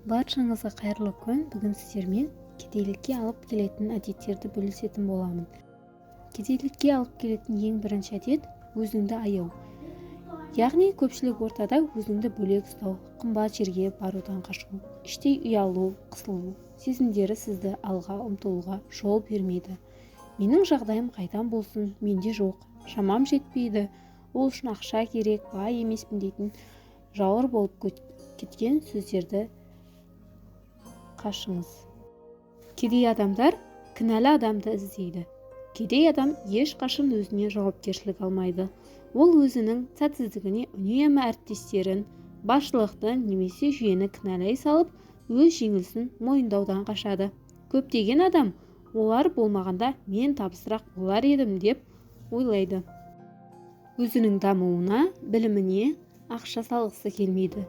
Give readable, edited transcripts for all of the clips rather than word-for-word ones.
Баршаңызға қайырлы күн. Бүгін сіздермен кедейлікке алып келетін әдеттерді бөлісетін боламын. Кедейлікке алып келетін ең бірінші әдет өзіңді аяу. Яғни көпшілік ортада өзіңді бөлек ұстау, қымбат жерге барудан қашу, іштей ұялу, қысылу сезімдері сізді алға ұмтылуға жол бермейді. Менің жағдайым қайдан болсын, менде жоқ, шамам жетпейді, ол үшін ақша керек, бай емеспін дейтін жауыр болып кеткен сөздерді қашыңыз. Кедей адамдар кінәлі адамды іздейді. Кедей адам ешқашан өзіне жауапкершілік алмайды. Ол өзінің сәтсіздігіне үнемі әріптестерін, басшылықты немесе жүйені кінәлай салып, өз жеңілісін мойындаудан қашады. Көптеген адам олар болмағанда мен табысырақ болар едім деп ойлайды. Өзінің дамуына, біліміне ақша салғысы келмейді.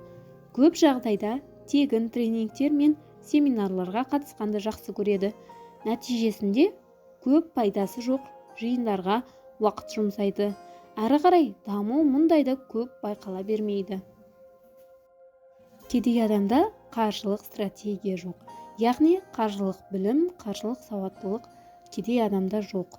Көп жағдайда тегін тренингтер мен семинарларға қатысқанды жақсы көреді. Нәтижесінде көп пайдасы жоқ жиындарға уақыт жұмсайды. Әрі қарай даму мұндайда көп байқала бермейді. Кедей адамда қаржылық стратегия жоқ. Яғни қаржылық білім, қаржылық сауаттылық кедей адамда жоқ.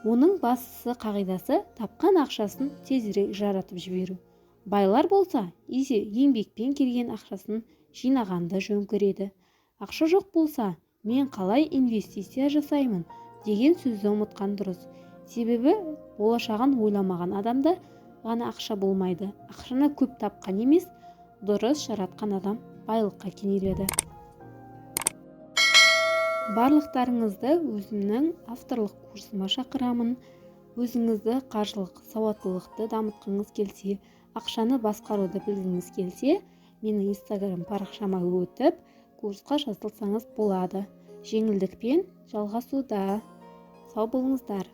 Оның басты қағидасы тапқан ақшасын тезірек жаратып жіберу. Байлар болса, еңбекпен келген ақшасын жинағанды жөн көреді. Ақша жоқ болса, мен қалай инвестиция жасаймын деген сөзді ұмытқан дұрыс. Себебі болашағын ойламаған адамда ғана ақша болмайды. Ақшаны көп тапқан емес, дұрыс жаратқан адам байлыққа кенеледі. Барлықтарыңызды өзімнің авторлық курсыма шақырамын. Өзіңізді қаржылық сауаттылықты дамытқыңыз келсе, ақшаны басқаруды білгіңіз келсе, менің Instagram парақшама өтіп, курсқа жазылсаңыз болады. Жеңілдікпен жалғасуда. Сау болыңыздар.